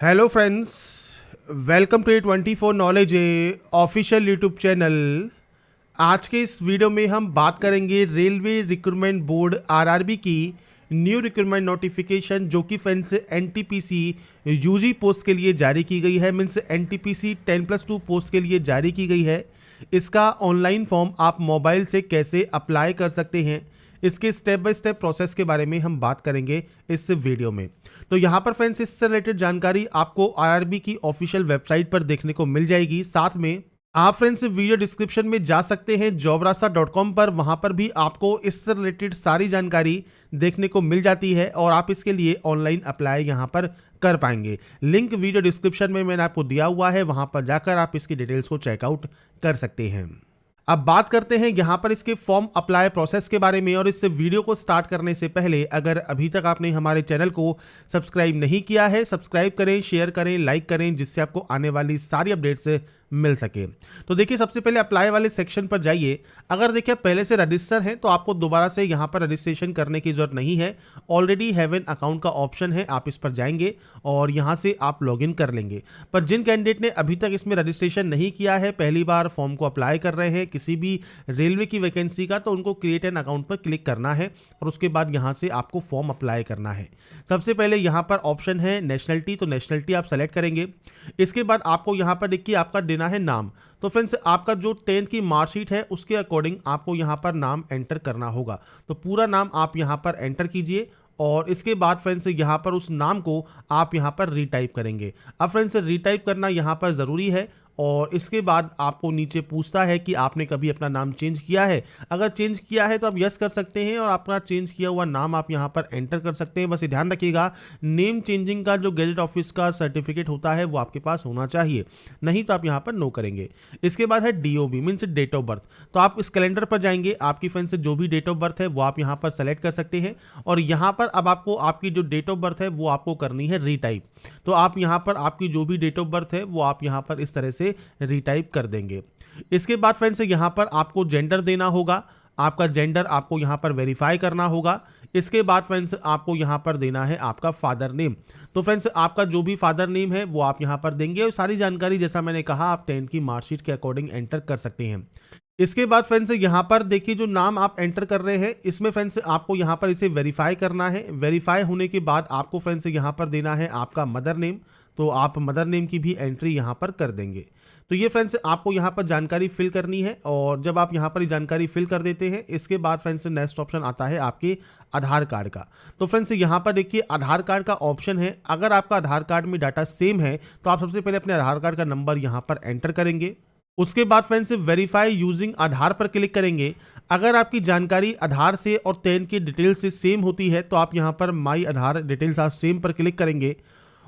Hello friends, welcome to 24 knowledge official YouTube channel. आज के इस वीडियो में हम बात करेंगे रेलवे रिक्रूटमेंट बोर्ड आरआरबी की न्यू रिक्रूटमेंट नोटिफिकेशन, जो कि फ्रेंड्स एनटीपीसी यूजी पोस्ट के लिए जारी की गई है। मीन्स एनटीपीसी 10+2 पोस्ट के लिए जारी की गई है। इसका ऑनलाइन फॉर्म आप मोबाइल से कैसे अप्लाई कर सकते हैं, इसके स्टेप बाय स्टेप प्रोसेस के बारे में हम बात करेंगे इस वीडियो में। तो यहाँ पर फ्रेंड्स इससे रिलेटेड जानकारी आपको आरआरबी की ऑफिशियल वेबसाइट पर देखने को मिल जाएगी। साथ में आप फ्रेंड्स वीडियो डिस्क्रिप्शन में जा सकते हैं jobrasta.com पर, वहां पर भी आपको इससे रिलेटेड सारी जानकारी देखने को मिल जाती है और आप इसके लिए ऑनलाइन अप्लाई यहां पर कर पाएंगे। लिंक वीडियो डिस्क्रिप्शन में मैंने आपको दिया हुआ है, वहां पर जाकर आप इसकी डिटेल्स को चेकआउट कर सकते हैं। अब बात करते हैं यहाँ पर इसके फॉर्म अप्लाई प्रोसेस के बारे में। और इस वीडियो को स्टार्ट करने से पहले अगर अभी तक आपने हमारे चैनल को सब्सक्राइब नहीं किया है, सब्सक्राइब करें, शेयर करें, लाइक करें, जिससे आपको आने वाली सारी अपडेट्स मिल सके। तो देखिए, सबसे पहले अप्लाई वाले सेक्शन पर जाइए। अगर देखिए पहले से रजिस्टर हैं तो आपको दोबारा से यहाँ पर रजिस्ट्रेशन करने की जरूरत नहीं है। ऑलरेडी हैव एन अकाउंट का ऑप्शन है, आप इस पर जाएंगे और यहाँ से आप लॉगिन कर लेंगे। पर जिन कैंडिडेट ने अभी तक इसमें रजिस्ट्रेशन नहीं किया है, पहली बार फॉर्म को अप्लाई कर रहे हैं किसी भी रेलवे की वैकेंसी का, तो उनको क्रिएट एन अकाउंट पर क्लिक करना है और उसके बाद यहाँ से आपको फॉर्म अप्लाई करना है। सबसे पहले यहाँ पर ऑप्शन है नेशनलिटी, तो नेशनलिटी आप सेलेक्ट करेंगे। इसके बाद आपको यहाँ पर देखिए आपका देना है नाम। तो फ्रेंड्स आपका जो 10th की मार्कशीट है उसके अकॉर्डिंग आपको यहाँ पर नाम एंटर करना होगा। तो पूरा नाम आप यहाँ पर एंटर कीजिए और इसके बाद फ्रेंड्स यहाँ पर उस नाम को आप यहाँ पर रीटाइप करेंगे। अब फ्रेंड्स रीटाइप करना यहाँ पर ज़रूरी है और इसके बाद आपको नीचे पूछता है कि आपने कभी अपना नाम चेंज किया है। अगर चेंज किया है तो आप यस कर सकते हैं और अपना चेंज किया हुआ नाम आप यहाँ पर एंटर कर सकते हैं। बस ये ध्यान रखिएगा, नेम चेंजिंग का जो गैजेट ऑफिस का सर्टिफिकेट होता है वो आपके पास होना चाहिए, नहीं तो आप यहाँ पर नो करेंगे। इसके बाद है DOB means date of birth. तो आप इस कैलेंडर पर जाएंगे, आपकी फ्रेंड्स जो भी डेट ऑफ बर्थ है वो आप यहाँ पर सेलेक्ट कर सकते हैं और यहाँ पर अब आपको आपकी जो डेट ऑफ बर्थ है वो आपको करनी है रीटाइप। तो आप यहाँ पर आपकी जो भी डेट ऑफ बर्थ है वो आप यहाँ पर इस तरह से रीटाइप कर देंगे। इसके बाद फ्रेंड्स यहाँ पर आपको जेंडर देना होगा, आपका जेंडर आपको यहाँ पर वेरीफाई करना होगा। इसके बाद फ्रेंड्स आपको यहाँ पर देना है आपका फादर नेम। तो फ्रेंड्स आपका जो भी फादर नेम है वो आप यहाँ पर देंगे और सारी जानकारी जैसा मैंने कहा आप 10th की मार्कशीट के अकॉर्डिंग एंटर कर सकते हैं। इसके बाद फ्रेंड्स यहाँ पर देखिए जो नाम आप एंटर कर रहे हैं इसमें फ्रेंड्स आपको यहाँ पर इसे वेरीफाई करना है। वेरीफाई होने के बाद आपको फ्रेंड्स यहाँ पर देना है आपका मदर नेम। तो आप मदर नेम की भी एंट्री यहाँ पर कर देंगे। तो ये फ्रेंड्स आपको यहाँ पर जानकारी फिल करनी है और जब आप यहाँ पर जानकारी फिल कर देते हैं इसके बाद फ्रेंड्स नेक्स्ट ऑप्शन आता है आपके आधार कार्ड का। तो फ्रेंड्स यहाँ पर देखिए आधार कार्ड का ऑप्शन है। अगर आपका आधार कार्ड में डाटा सेम है तो आप सबसे पहले अपने आधार कार्ड का नंबर यहाँ पर एंटर करेंगे। उसके बाद फ्रेंड्स वेरीफाई यूजिंग आधार पर क्लिक करेंगे। अगर आपकी जानकारी आधार से और 10 की डिटेल्स से सेम होती है तो आप यहाँ पर माई आधार डिटेल्स आप सेम पर क्लिक करेंगे।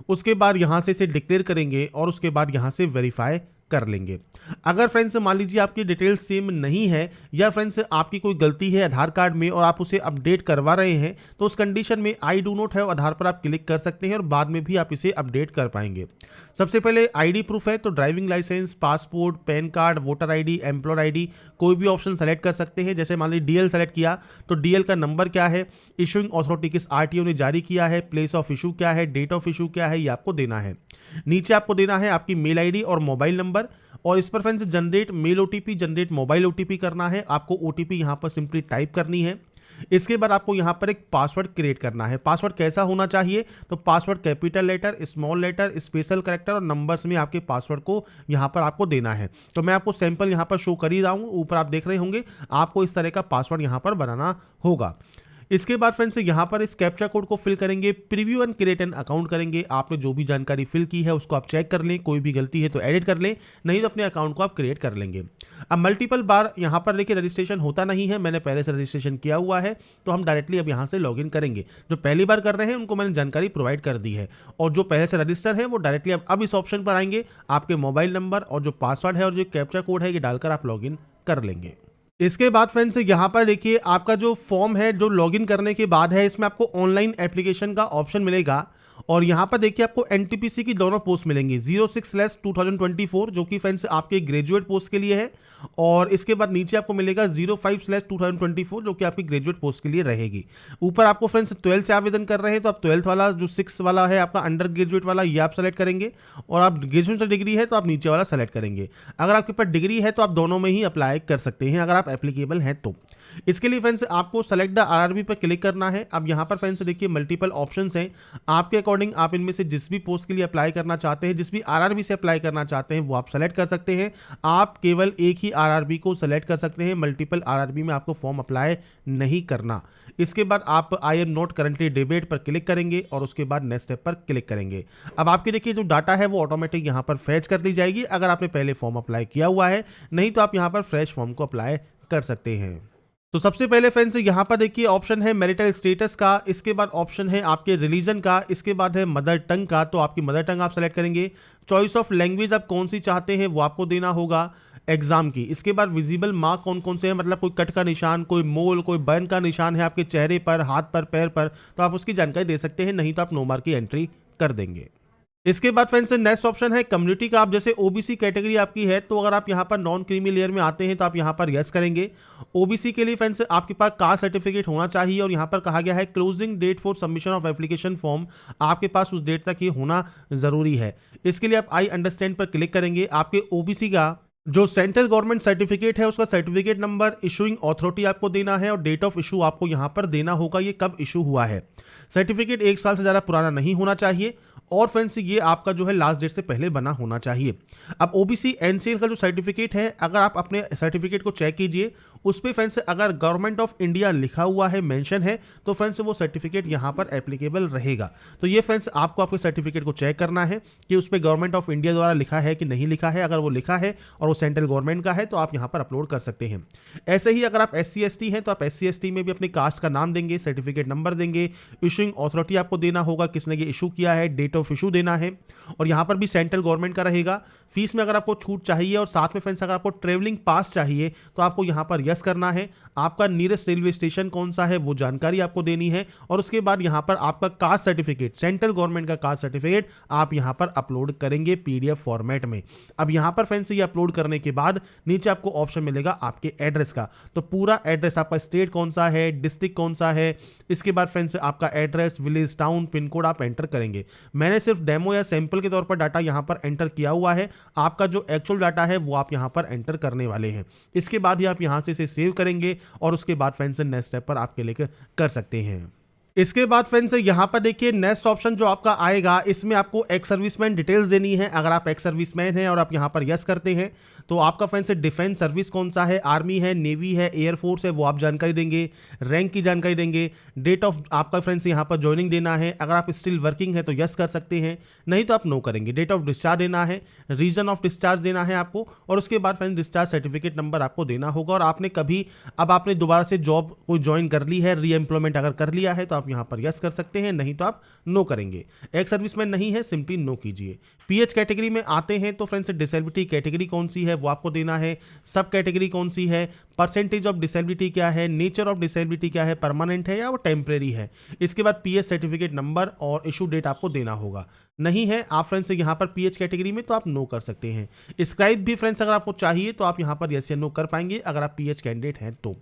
उसके बाद यहाँ से इसे डिक्लेयर करेंगे और उसके बाद यहाँ से वेरीफाई कर लेंगे। अगर फ्रेंड्स मान लीजिए आपकी डिटेल्स सेम नहीं है या फ्रेंड्स आपकी कोई गलती है आधार कार्ड में और आप उसे अपडेट करवा रहे हैं तो उस कंडीशन में आई डू नॉट हैव आधार पर आप क्लिक कर सकते हैं और बाद में भी आप इसे अपडेट कर पाएंगे। सबसे पहले आईडी प्रूफ है तो driving licence, passport, PAN card, voter ID, employer ID कोई भी ऑप्शन सेलेक्ट कर सकते हैं। जैसे मान लीजिए DL सेलेक्ट किया तो DL का नंबर क्या है, इशूइंग अथॉरिटी किस RTO ने जारी किया है, प्लेस ऑफ इशू क्या है, डेट ऑफ इशू क्या है, ये आपको देना है। नीचे आपको देना है आपकी मेल आईडी और मोबाइल नंबर और इस पर friends generate mail OTP, generate mobile OTP करना है। आपको OTP यहाँ पर सिंपली टाइप करनी है। इसके बाद आपको यहाँ पर एक पासवर्ड क्रिएट करना है। पासवर्ड कैसा होना चाहिए तो password capital letter, small letter, special character और नंबर्स में आपके पासवर्ड को यहाँ पर आपको देना है। तो मैं आपको सैंपल यहाँ पर शो कर ही रहा हूँ, ऊपर आप देख रहे होंगे। आपको इस तरह का पासवर्ड यहाँ पर बनाना होगा। इसके बाद फ्रेंड्स यहाँ पर इस कैप्चा कोड को फिल करेंगे, preview and create an account करेंगे। आपने जो भी जानकारी फिल की है उसको आप चेक कर लें, कोई भी गलती है तो एडिट कर लें, नहीं तो अपने अकाउंट को आप क्रिएट कर लेंगे। अब मल्टीपल बार यहाँ पर देखिए रजिस्ट्रेशन होता नहीं है, मैंने पहले से रजिस्ट्रेशन किया हुआ है तो हम डायरेक्टली अब यहाँ से लॉगिन करेंगे। जो पहली बार कर रहे हैं उनको मैंने जानकारी प्रोवाइड कर दी है और जो पहले से रजिस्टर है वो डायरेक्टली अब इस ऑप्शन पर आएंगे, आपके मोबाइल नंबर और जो पासवर्ड है और जो कैप्चा कोड है ये डालकर आप लॉगिन कर लेंगे। इसके बाद फ्रेंड्स यहाँ पर देखिए आपका जो फॉर्म है जो लॉगिन करने के बाद है इसमें आपको ऑनलाइन एप्लीकेशन का ऑप्शन मिलेगा और यहाँ पर देखिए आपको एनटीपीसी की दोनों पोस्ट मिलेंगी 06/2024 जो कि फ्रेंड्स आपके ग्रेजुएट पोस्ट के लिए है, और इसके बाद नीचे आपको मिलेगा 05/2024 जो कि आपकी ग्रेजुएट पोस्ट के लिए रहेगी। ऊपर आपको फ्रेंड्स 12 से आवेदन कर रहे हैं तो आप 12th वाला जो 6 वाला है आपका अंडर ग्रेजुएट वाला ये आप सेलेक्ट करेंगे, और आप ग्रेजुएशन डिग्री है तो आप नीचे वाला सेलेक्ट करेंगे। अगर आपके पास डिग्री है तो आप दोनों में ही अप्लाई कर सकते हैं अगर आप एप्लीकेबल हैं तो। इसके लिए फ्रेंड्स आपको सेलेक्ट द आरआरबी पर क्लिक करना है। अब यहाँ पर फ्रेंड्स देखिए मल्टीपल ऑप्शंस हैं, आपके अकॉर्डिंग आप इनमें से जिस भी पोस्ट के लिए अप्लाई करना चाहते हैं, जिस भी आरआरबी से अप्लाई करना चाहते हैं वो आप सेलेक्ट कर सकते हैं। आप केवल एक ही आरआरबी को सेलेक्ट कर सकते हैं, मल्टीपल आरआरबी में आपको फॉर्म अप्लाई नहीं करना। इसके बाद आप I am not currently debate पर क्लिक करेंगे और उसके बाद नेक्स्ट स्टेप पर क्लिक करेंगे। अब आपके देखिए जो डाटा है वो ऑटोमेटिक यहाँ पर फैच कर दी जाएगी अगर आपने पहले फॉर्म अप्लाई किया हुआ है, नहीं तो आप यहाँ पर फ्रेश फॉर्म को अप्लाई कर सकते हैं। तो सबसे पहले फ्रेंड्स यहाँ पर देखिए ऑप्शन है मैरिटल स्टेटस का, इसके बाद ऑप्शन है आपके रिलीजन का, इसके बाद है मदर टंग का, तो आपकी मदर टंग आप सेलेक्ट करेंगे। चॉइस ऑफ लैंग्वेज आप कौन सी चाहते हैं वो आपको देना होगा एग्जाम की। इसके बाद विजिबल मार्क कौन कौन से हैं, मतलब कोई कट का निशान, कोई मोल, कोई बर्न का निशान है आपके चेहरे पर, हाथ पर, पैर पर, तो आप उसकी जानकारी दे सकते हैं, नहीं तो आप नो मार्क की एंट्री कर देंगे। इसके बाद फ्रेंड्स नेक्स्ट ऑप्शन है कम्युनिटी का। आप जैसे ओबीसी कैटेगरी आपकी है तो अगर आप यहाँ पर नॉन क्रीमी लेयर में आते हैं तो आप यहाँ पर यस करेंगे। ओबीसी के लिए फ्रेंड्स आपके पास कास्ट सर्टिफिकेट होना चाहिए, और यहाँ पर कहा गया है closing date for submission of application form, आपके पास उस डेट तक ये होना जरूरी है। इसके लिए आप आई अंडरस्टैंड पर क्लिक करेंगे। आपके ओबीसी का जो सेंट्रल गवर्नमेंट सर्टिफिकेट है उसका सर्टिफिकेट नंबर, इशूइंग अथॉरिटी आपको देना है, और डेट ऑफ इशू आपको यहाँ पर देना होगा, ये कब इशू हुआ है। सर्टिफिकेट 1 साल से ज़्यादा पुराना नहीं होना चाहिए, और फ्रेंड्स ये आपका जो है लास्ट डेट से पहले बना होना चाहिए। अब ओबीसी एनसीएल का जो सर्टिफिकेट है, अगर आप अपने सर्टिफिकेट को चेक कीजिए, उस पर फ्रेंड्स अगर गवर्नमेंट ऑफ इंडिया लिखा हुआ है, मेंशन है, तो फ्रेंड्स वो सर्टिफिकेट यहाँ पर एप्लीकेबल रहेगा। तो ये फ्रेंड्स आपको आपके सर्टिफिकेट को चेक करना है कि उस पर गवर्नमेंट ऑफ इंडिया द्वारा लिखा है कि नहीं लिखा है। अगर वो लिखा है और वो सेंट्रल गवर्नमेंट का है तो आप यहाँ पर अपलोड कर सकते हैं। ऐसे ही अगर आप SC/ST हैं तो आप SC/ST में भी अपने कास्ट का नाम देंगे, सर्टिफिकेट नंबर देंगे, इशूइंग अथॉरिटी आपको देना होगा, किसने ये इशू किया है, डेट ऑफ इशू देना है, और यहाँ पर भी सेंट्रल गवर्नमेंट का रहेगा। फीस में अगर आपको छूट चाहिए, और साथ में फ्रेंड्स अगर आपको ट्रेवलिंग पास चाहिए तो आपको यहाँ पर यस करना है। आपका नियरेस्ट रेलवे स्टेशन कौन सा है वो जानकारी आपको देनी है, और उसके बाद यहाँ पर आपका कास्ट सर्टिफिकेट, सेंट्रल गवर्नमेंट का कास्ट सर्टिफिकेट आप यहाँ पर अपलोड करेंगे PDF फॉर्मेट में। अब यहाँ पर फ्रेंड्स ये अपलोड करने के बाद नीचे आपको ऑप्शन मिलेगा आपके एड्रेस का, तो पूरा एड्रेस आपका स्टेट कौन सा है, डिस्ट्रिक्ट कौन सा है, इसके बाद फ्रेंड्स आपका address, village, town, pin code आप एंटर करेंगे। मैंने सिर्फ डेमो या सैंपल के तौर पर डाटा यहाँ पर एंटर किया हुआ है, आपका जो एक्चुअल डाटा है वो आप यहाँ पर एंटर करने वाले हैं। इसके बाद ही आप यहाँ से इसे सेव करेंगे, और उसके बाद फ्रेंड्स नेक्स्ट स्टेप पर आप क्लिक कर सकते हैं। इसके बाद फ्रेंड्स यहाँ पर देखिए नेक्स्ट ऑप्शन जो आपका आएगा, इसमें आपको एक्स सर्विसमैन डिटेल्स देनी है। अगर आप एक्स सर्विसमैन हैं और आप यहाँ पर यस करते हैं तो आपका फ्रेंड्स डिफेंस सर्विस कौन सा है, आर्मी है, नेवी है, एयरफोर्स है, वो आप जानकारी देंगे, रैंक की जानकारी देंगे, डेट ऑफ आपका फ्रेंड्स यहाँ पर ज्वाइनिंग देना है। अगर आप स्टिल वर्किंग है तो यस कर सकते हैं, नहीं तो आप नो करेंगे। डेट ऑफ डिस्चार्ज देना है, रीजन ऑफ डिस्चार्ज देना है आपको, और उसके बाद फ्रेंड्स डिस्चार्ज सर्टिफिकेट नंबर आपको देना होगा। और आपने कभी अब आपने दोबारा से जॉब कोई ज्वाइन कर ली है, री एम्प्लॉयमेंट अगर कर लिया है तो आप यहाँ पर यस कर सकते हैं, नहीं तो आप नो करेंगे। एक्स सर्विसमैन नहीं है, सिंपली नो कीजिए। पीएच कैटेगरी में आते हैं तो फ्रेंड्स डिसेबिलिटी कैटेगरी कौन सी है वो आपको देना है, सब कैटेगरी कौन सी है, परसेंटेज ऑफ डिसेबिलिटी क्या है, नेचर ऑफ डिसेबिलिटी क्या है, परमानेंट है या वो टेम्परेरी है। इसके बाद पीएच सर्टिफिकेट नंबर और इशू डेट आपको देना होगा। नहीं है आप फ्रेंड्स यहाँ पर पीएच कैटेगरी में तो आप नो कर सकते हैं। स्क्राइब भी फ्रेंड्स अगर आपको चाहिए तो आप यहाँ पर यस या नो कर पाएंगे अगर आप पीएच कैंडिडेट हैं तो।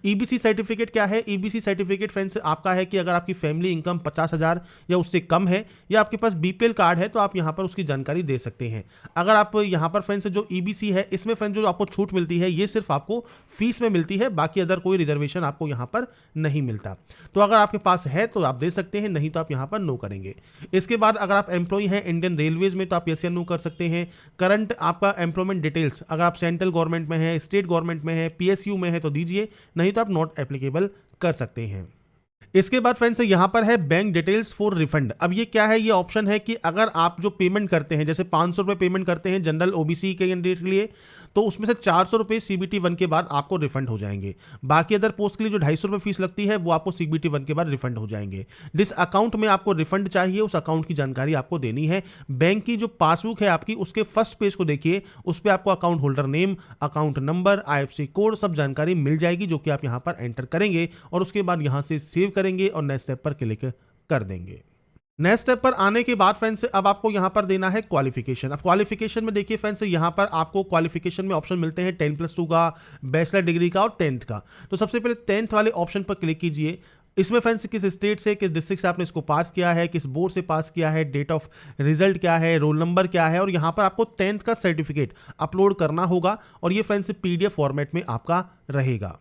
ईबीसी सर्टिफिकेट क्या है, ईबीसी सर्टिफिकेट फ्रेंड्स आपका है कि अगर आपकी फैमिली इनकम 50,000 या उससे कम है, या आपके पास बीपीएल कार्ड है तो आप यहाँ पर उसकी जानकारी दे सकते हैं। अगर आप यहाँ पर फ्रेंड्स जो ईबीसी है इसमें फ्रेंड्स जो आपको छूट मिलती है ये सिर्फ आपको फीस में मिलती है, बाकी अदर कोई रिजर्वेशन आपको यहाँ पर नहीं मिलता। तो अगर आपके पास है तो आप दे सकते हैं, नहीं तो आप यहाँ पर नो करेंगे। इसके बाद अगर आप एम्प्लॉई हैं इंडियन रेलवेज में तो आप यस या नो कर सकते हैं। करंट आपका एम्प्लॉयमेंट डिटेल्स अगर आप सेंट्रल गवर्नमेंट में है, स्टेट गवर्नमेंट में है, पीएसयू में है तो दीजिए, नहीं तो आप नॉट एप्लीकेबल कर सकते हैं। इसके बाद फ्रेंड्स यहाँ पर है बैंक डिटेल्स फॉर रिफंड। अब ये क्या है, ये ऑप्शन है कि अगर आप जो पेमेंट करते हैं, जैसे 500 रुपये पेमेंट करते हैं जनरल ओबीसी के कैंडिडेट के लिए, तो उसमें से 400 रुपये CBT 1 के बाद आपको रिफंड हो जाएंगे। बाकी अदर पोस्ट के लिए जो 250 रुपये फीस लगती है वो आपको CBT 1 के बाद रिफंड हो जाएंगे। जिस अकाउंट में आपको रिफंड चाहिए उस अकाउंट की जानकारी आपको देनी है। बैंक की जो पासबुक है आपकी उसके फर्स्ट पेज को देखिए, उस पर आपको account holder name, account number, IFSC code सब जानकारी मिल जाएगी, जो कि आप यहाँ पर एंटर करेंगे और उसके बाद यहाँ से सेव करेंगे और नेक्स्ट स्टेप पर क्लिक कर देंगे। नेक्स्ट स्टेप पर आने के बाद फ्रेंड्स अब आपको यहाँ पर देना है क्वालिफिकेशन। अब क्वालिफिकेशन में देखिए फ्रेंड्स, यहाँ पर आपको क्वालिफिकेशन में ऑप्शन मिलते हैं 10+2 का, बैचलर डिग्री का और 10th का। तो सबसे पहले 10th वाले ऑप्शन पर क्लिक कीजिए। इसमें फ्रेंड्स किस स्टेट से, किस डिस्ट्रिक्ट से आपने इसको पास किया है, किस बोर्ड से पास किया है, डेट ऑफ रिजल्ट क्या है, रोल नंबर क्या है, और यहाँ पर आपको 10th का सर्टिफिकेट अपलोड करना होगा और ये फ्रेंड्स PDF फॉर्मेट में आपका रहेगा।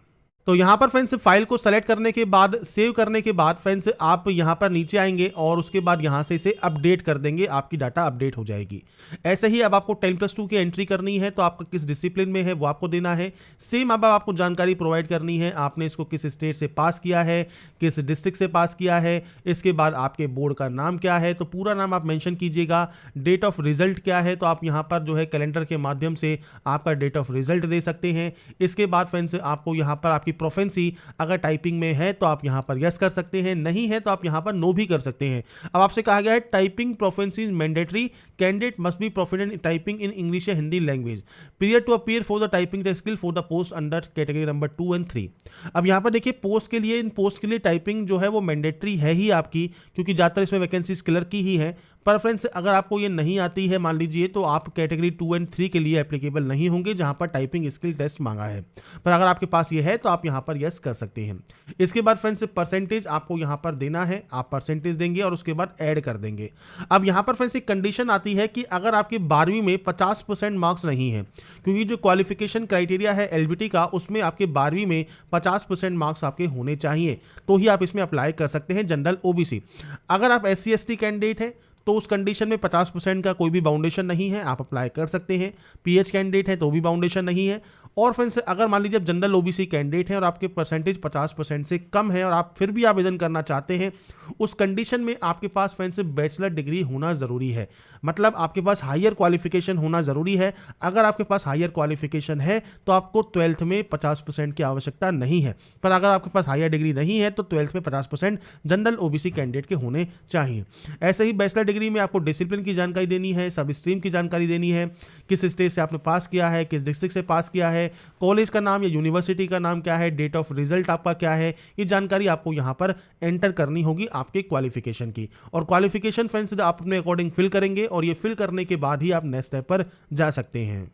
तो यहाँ पर फ्रेंड्स फाइल को सेलेक्ट करने के बाद, सेव करने के बाद फ्रेंड्स आप यहाँ पर नीचे आएंगे और उसके बाद यहाँ से इसे अपडेट कर देंगे, आपकी डाटा अपडेट हो जाएगी। ऐसे ही अब आपको 10+2 की एंट्री करनी है, तो आपका किस डिसिप्लिन में है वो आपको देना है। सेम अब आपको जानकारी प्रोवाइड करनी है, आपने इसको किस स्टेट से पास किया है, किस डिस्ट्रिक्ट से पास किया है, इसके बाद आपके बोर्ड का नाम क्या है, तो पूरा नाम आप मेंशन कीजिएगा। डेट ऑफ रिजल्ट क्या है, तो आप यहाँ पर जो है कैलेंडर के माध्यम से आपका डेट ऑफ रिजल्ट दे सकते हैं। इसके बाद फ्रेंड्स आपको यहाँ पर आपकी प्रोफेंसी अगर टाइपिंग में है तो आप यहां पर यस कर सकते हैं, नहीं है तो आप यहां पर नो भी कर सकते हैं। अब आपसे कहा गया है typing proficiency is mandatory, candidate must be proficient in typing in English या Hindi language, period to appear for the typing skill for the post under category number 2 और 3। अब यहां पर देखिए पोस्ट के लिए, इन पोस्ट के लिए टाइपिंग जो है वो मैंडेटरी है ही आपकी, क्योंकि ज्यादातर इसमें वैकेंसीज क्लर्क की ही है। पर फ्रेंड्स अगर आपको ये नहीं आती है मान लीजिए, तो आप कैटेगरी 2 और 3 के लिए एप्लीकेबल नहीं होंगे जहां पर टाइपिंग स्किल टेस्ट मांगा है। पर अगर आपके पास ये है तो आप यहां पर यस कर सकते हैं। इसके बाद फ्रेंड्स परसेंटेज आपको यहां पर देना है, आप परसेंटेज देंगे और उसके बाद ऐड कर देंगे। अब यहां पर फ्रेंड्स एक कंडीशन आती है कि अगर आपकी 12वीं में 50% मार्क्स नहीं है, क्योंकि जो क्वालिफिकेशन क्राइटेरिया है LBT का, उसमें आपके 12वीं में 50% मार्क्स आपके होने चाहिए, तो ही आप इसमें अप्लाई कर सकते हैं जनरल OBC। अगर आप SC ST कैंडिडेट है तो उस कंडीशन में 50% का कोई भी बाउंडेशन नहीं है, आप अप्लाई कर सकते हैं। PH कैंडिडेट है तो भी बाउंडेशन नहीं है। और फ्रेंड्स अगर मान लीजिए आप जनरल OBC कैंडिडेट हैं और आपके परसेंटेज 50% से कम है और आप फिर भी आवेदन करना चाहते हैं, उस कंडीशन में आपके पास फ्रेंड्स बैचलर डिग्री होना ज़रूरी है, मतलब आपके पास हायर क्वालिफिकेशन होना ज़रूरी है। अगर आपके पास हायर क्वालिफिकेशन है तो आपको 12th में 50% की आवश्यकता नहीं है, पर अगर आपके पास हायर डिग्री नहीं है तो 12th में 50% जनरल OBC कैंडिडेट के होने चाहिए। ऐसे ही बैचलर डिग्री में आपको डिसिप्लिन की जानकारी देनी है, सब स्ट्रीम की जानकारी देनी है, किस स्टेट से आपने पास किया है, किस डिस्ट्रिक्ट से पास किया है, कॉलेज का नाम या यूनिवर्सिटी का नाम क्या है, डेट ऑफ रिजल्ट आपका क्या है, ये जानकारी आपको यहाँ पर एंटर करनी होगी आपके क्वालिफिकेशन की। और क्वालिफिकेशन फ्रेंड्स आप अपने अकॉर्डिंग फिल करेंगे और ये फिल करने के बाद ही आप नेक्स्ट स्टेप पर जा सकते हैं।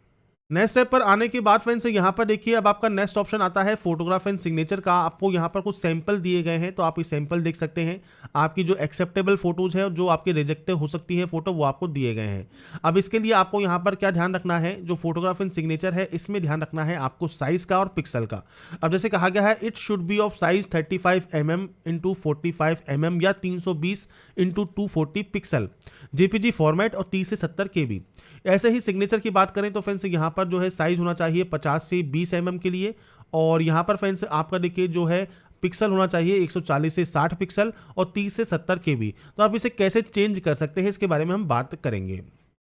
नेक्स्ट स्टेप पर आने के बाद फ्रेंड्स यहाँ पर देखिए अब आपका नेक्स्ट ऑप्शन आता है फोटोग्राफ एंड सिग्नेचर का। आपको यहाँ पर कुछ सैंपल दिए गए हैं, तो आप ये सैंपल देख सकते हैं। आपकी जो एक्सेप्टेबल फोटोज है और जो आपके रिजेक्ट हो सकती है फोटो, वो आपको दिए गए हैं। अब इसके लिए आपको यहाँ पर क्या ध्यान रखना है, जो फोटोग्राफ एंड सिग्नेचर है इसमें ध्यान रखना है आपको साइज का और पिक्सल का। अब जैसे कहा गया है it should be of size 35 mm × 45 mm या 320 × 240 पिक्सल JPG फॉर्मेट और 30 से 70 KB। ऐसे ही सिग्नेचर की बात करें तो फ्रेंड्स यहाँ पर जो है साइज होना चाहिए 50 से 20 mm के लिए, और यहाँ पर फ्रेंड्स आपका देखिए जो है पिक्सल होना चाहिए 140 से 60 पिक्सल और 30 से 70 KB। तो आप इसे कैसे चेंज कर सकते हैं इसके बारे में हम बात करेंगे।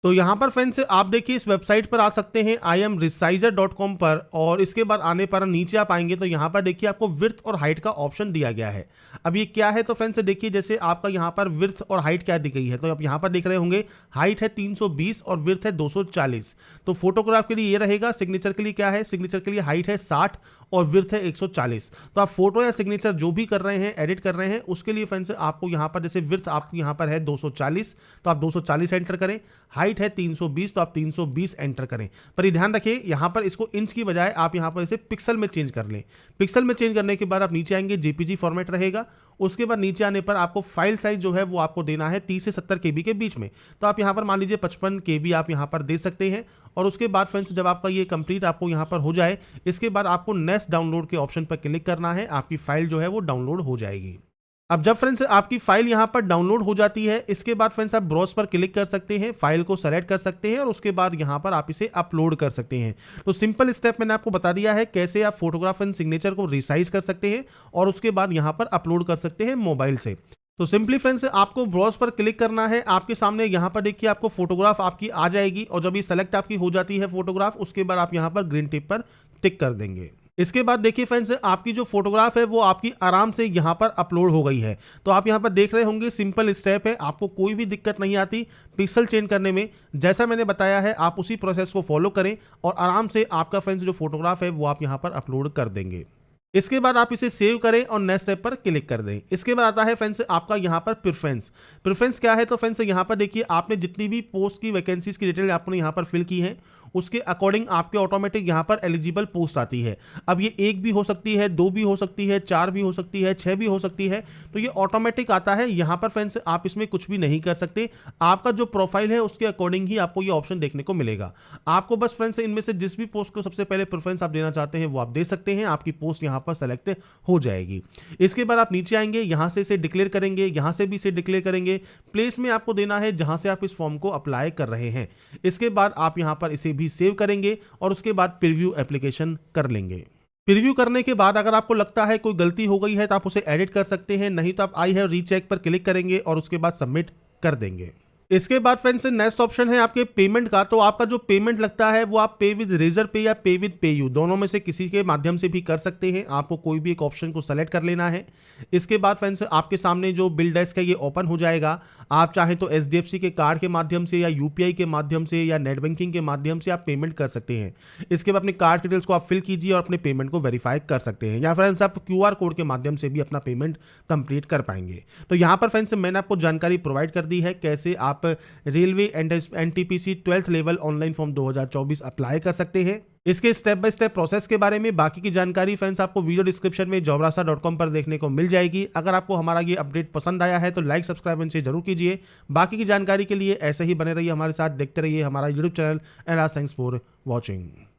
तो यहाँ पर फ्रेंड्स आप देखिए इस वेबसाइट पर आ सकते हैं imresizer.com पर, और इसके बाद आने पर नीचे आप आएंगे तो यहाँ पर देखिए आपको विड्थ और हाइट का ऑप्शन दिया गया है। अब ये क्या है तो फ्रेंड्स देखिए जैसे आपका यहाँ पर विड्थ और हाइट क्या दी गई है, तो आप यहाँ पर देख रहे होंगे हाइट है 320 और विड्थ है 240। तो फोटोग्राफ के लिए ये रहेगा। सिग्नेचर के लिए क्या है, सिग्नेचर के लिए हाइट है 60 और विड्थ है 140। तो आप फोटो या सिग्नेचर जो भी कर रहे हैं, एडिट कर रहे हैं, उसके लिए फ्रेंड्स आपको यहाँ पर जैसे विड्थ आपको यहाँ पर है 240 तो आप 240 एंटर करें, हाइट है 320 तो आप 320 एंटर करें। पर ये ध्यान रखिए यहाँ पर इसको इंच की बजाय आप यहाँ पर इसे पिक्सल में चेंज कर लें। पिक्सल में चेंज करने के बाद आप नीचे आएंगे JPG फॉर्मेट रहेगा। उसके बाद नीचे आने पर आपको फाइल साइज जो है वो आपको देना है 30 से 70 KB के बीच में। तो आप यहाँ पर मान लीजिए 55 KB आप यहाँ पर दे सकते हैं। और उसके बाद फ्रेंड्स जब आपका ये कंप्लीट आपको यहाँ पर हो जाए, इसके बाद आपको नेक्स्ट डाउनलोड के ऑप्शन पर क्लिक करना है, आपकी फाइल जो है वो डाउनलोड हो जाएगी। अब जब फ्रेंड्स आपकी फाइल यहाँ पर डाउनलोड हो जाती है, इसके बाद फ्रेंड्स आप ब्राउज पर क्लिक कर सकते हैं, फाइल को सेलेक्ट कर सकते हैं और उसके बाद यहाँ पर आप इसे अपलोड कर सकते हैं। तो सिंपल स्टेप मैंने आपको बता दिया है कैसे आप फोटोग्राफ एंड सिग्नेचर को रिसाइज कर सकते हैं और उसके बाद यहाँ पर अपलोड कर सकते हैं मोबाइल से। तो सिंपली फ्रेंड्स आपको ब्राउज पर क्लिक करना है, आपके सामने यहाँ पर देखिए आपको फोटोग्राफ आपकी आ जाएगी और जब ये सेलेक्ट आपकी हो जाती है फोटोग्राफ, उसके बाद आप यहाँ पर ग्रीन टिक पर टिक कर देंगे। इसके बाद देखिए फ्रेंड्स आपकी जो फोटोग्राफ है वो आपकी आराम से यहाँ पर अपलोड हो गई है। तो आप यहाँ पर देख रहे होंगे सिंपल स्टेप है, आपको कोई भी दिक्कत नहीं आती पिक्सल चेंज करने में। जैसा मैंने बताया है आप उसी प्रोसेस को फॉलो करें और आराम से आपका फ्रेंड्स जो फोटोग्राफ है वो आप यहाँ पर अपलोड कर देंगे। इसके बाद आप इसे सेव करें और नेक्स्ट स्टेप पर क्लिक कर दें। इसके बाद आता है फ्रेंड्स आपका यहाँ पर प्रेफरेंस क्या है, तो फ्रेंड्स यहाँ पर देखिए आपने जितनी भी पोस्ट की वैकेंसीज की डिटेल आपने यहाँ पर फिल की है उसके अकॉर्डिंग आपके ऑटोमेटिक यहाँ पर एलिजिबल पोस्ट आती है। अब ये 1 भी हो सकती है, 2 भी हो सकती है, 4 भी हो सकती है, 6 भी हो सकती है, तो ये ऑटोमेटिक आता है। यहाँ पर फ्रेंड्स आप इसमें कुछ भी नहीं कर सकते, आपका जो प्रोफाइल है उसके अकॉर्डिंग ही आपको ये ऑप्शन देखने को मिलेगा। आपको बस फ्रेंड्स इनमें से जिस भी पोस्ट को सबसे पहले प्रेफरेंस आप देना चाहते हैं वो आप दे सकते हैं, आपकी पोस्ट यहाँ पर सेलेक्ट हो जाएगी। इसके बाद आप नीचे आएंगे, यहाँ से इसे डिक्लेयर करेंगे, यहाँ से भी इसे डिक्लेयर करेंगे, प्लेस में आपको देना है जहाँ से आप इस फॉर्म को अप्लाई कर रहे हैं। इसके बाद आप यहाँ पर इसे भी सेव करेंगे और उसके बाद प्रीव्यू एप्लीकेशन कर लेंगे। प्रीव्यू करने के बाद अगर आपको लगता है कोई गलती हो गई है तो आप उसे एडिट कर सकते हैं, नहीं तो आप आई हैव रीचेक पर क्लिक करेंगे और उसके बाद सबमिट कर देंगे। इसके बाद फ्रेंड्स नेक्स्ट ऑप्शन है आपके पेमेंट का। तो आपका जो पेमेंट लगता है वो आप पे विद रेजर पे या पे विद पे यू दोनों में से किसी के माध्यम से भी कर सकते हैं, आपको कोई भी एक ऑप्शन को सेलेक्ट कर लेना है। इसके बाद फ्रेंड्स आपके सामने जो बिल डेस्क है ये ओपन हो जाएगा। आप चाहे तो एचडीएफसी के कार्ड के माध्यम से या यूपीआई के माध्यम से या नेट बैंकिंग के माध्यम से आप पेमेंट कर सकते हैं। इसके बाद अपने कार्ड डिटेल्स को आप फिल कीजिए और अपने पेमेंट को वेरीफाई कर सकते हैं, या फ्रेंड्स आप क्यूआर कोड के माध्यम से भी अपना पेमेंट कंप्लीट कर पाएंगे। तो यहाँ पर फ्रेंड्स मैंने आपको जानकारी प्रोवाइड कर दी है कैसे आप railway NTPC 12th level online form 2024 apply कर सकते हैं। इसके स्टेप बाय स्टेप प्रोसेस के बारे में बाकी की जानकारी फ्रेंड्स आपको वीडियो डिस्क्रिप्शन में jobrasa.com पर देखने को मिल जाएगी। अगर आपको हमारा ये अपडेट पसंद आया है तो लाइक सब्सक्राइब इनसे जरूर कीजिए। बाकी की जानकारी के लिए ऐसे ही बने रहिए हमारे साथ, देखते रहिए हमारा YouTube channel and thanks for watching.